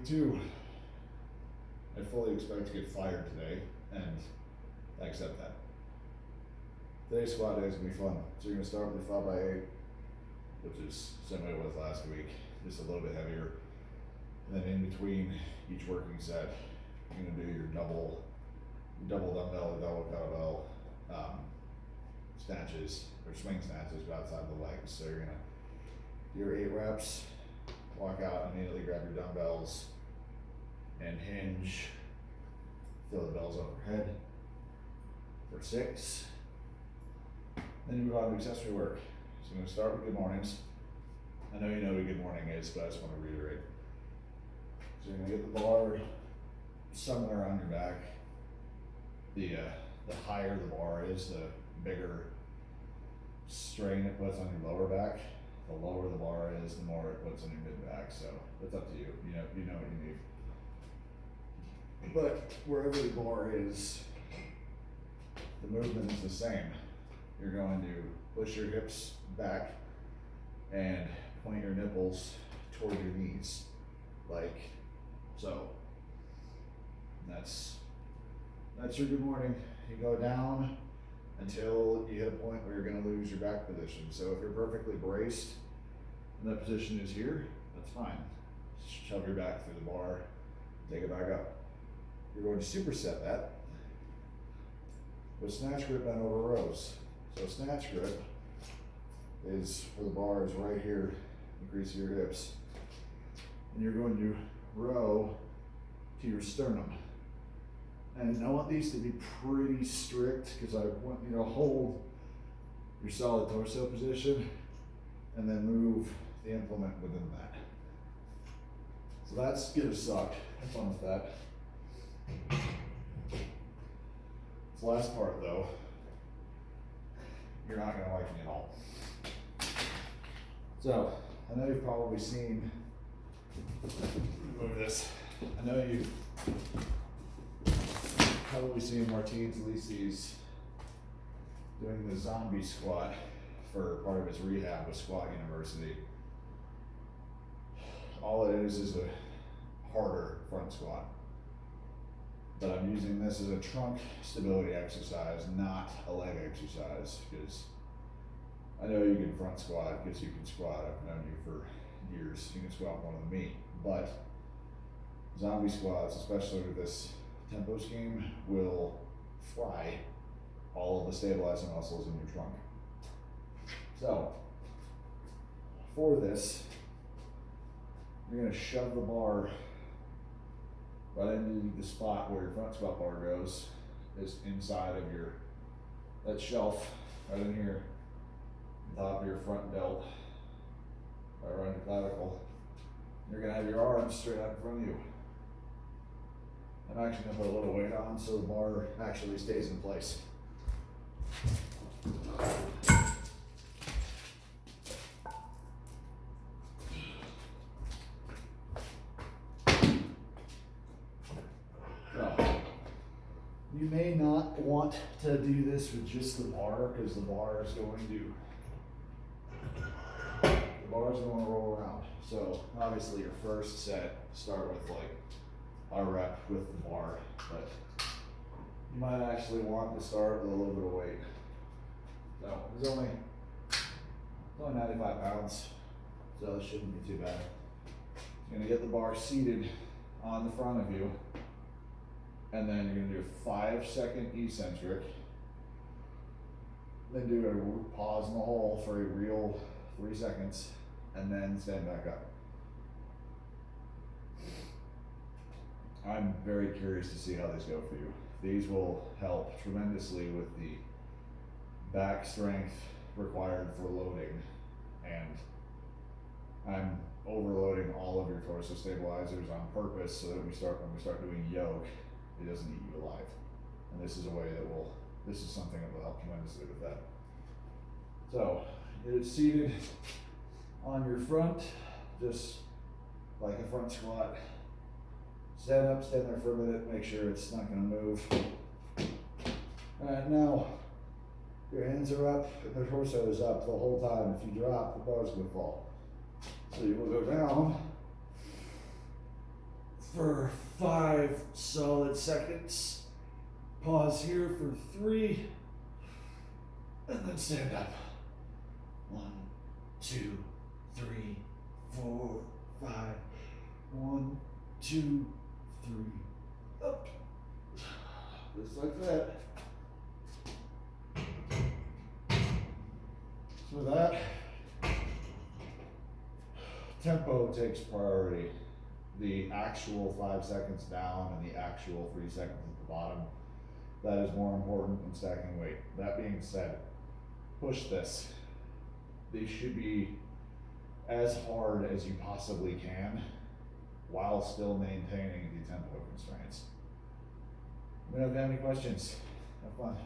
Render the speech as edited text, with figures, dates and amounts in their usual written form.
week 2. I fully expect to get fired today, and I accept that. Today's squat day is going to be fun. So you're going to start with the 5x8, which is similar to what it was last week, just a little bit heavier. And then in between each working set, you're going to do your double dumbbell or double kettlebell snatches, or swing snatches, but outside the legs. So you're going to do your 8 reps, walk out, immediately grab your dumbbells, and hinge, throw the bells overhead for 6. Then you move on to accessory work. So I'm going to start with good mornings. I know you know what good morning is, but I just want to reiterate. So you're going to get the bar somewhere on your back. The higher the bar is, the bigger strain it puts on your lower back. The lower the bar is, the more it puts on your mid back. So it's up to you. You know what you need. But wherever the bar is, the movement is the same. You're going to push your hips back and point your nipples toward your knees, like so. That's your good morning. You go down until you hit a point where you're going to lose your back position. So if you're perfectly braced and that position is here, that's fine. Shove your back through the bar, take it back up. You're going to superset that with snatch grip bent over rows. So snatch grip is where the bar is right here, increase your hips. And you're going to row to your sternum. And I want these to be pretty strict because I want you to hold your solid torso position and then move the implement within that. So that's gonna suck. Have fun with that. This last part though, you're not gonna like me at all. So, I know you've probably seen, move this, I know you've probably seen Martinez Lisi's doing the zombie squat for part of his rehab with Squat University. All it is a harder front squat. But I'm using this as a trunk stability exercise, not a leg exercise, because I know you can front squat because you can squat. I've known you for years. You can squat more than me. But zombie squats, especially with this tempo scheme, will fry all of the stabilizing muscles in your trunk. So, for this, you're going to shove the bar right into the spot where your front squat bar goes, is inside of that shelf right in here, on top of your front delt, right around your clavicle. You're going to have your arms straight out in front of you. I'm actually going to put a little weight on so the bar actually stays in place. So, you may not want to do this with just the bar because the bar is going to roll around. So obviously your first set, start with like a rep with the bar, but you might actually want to start with a little bit of weight. So it's only 95 pounds, so it shouldn't be too bad. You're gonna get the bar seated on the front of you, and then you're gonna do a 5-second eccentric, then do a pause in the hole for a real 3 seconds, and then stand back up. I'm very curious to see how these go for you. These will help tremendously with the back strength required for loading, and I'm overloading all of your torso stabilizers on purpose so that when we start doing yoke, it doesn't eat you alive. And this is something that will help tremendously with that. So, get it seated on your front, just like a front squat. Stand up, stand there for a minute, make sure it's not gonna move. Alright, now, your hands are up and the torso is up the whole time. If you drop, the bar's gonna fall. So you will go down, for 5 solid seconds. Pause here for 3, and then stand up. 1, 2, 3, 4, 5. 1, 2, 3, up. Just like that. So that tempo takes priority. The actual 5 seconds down and the actual 3 seconds at the bottom, that is more important than stacking weight. That being said, push this. These should be as hard as you possibly can while still maintaining the tempo constraints. Let me know if you have any questions. Have fun.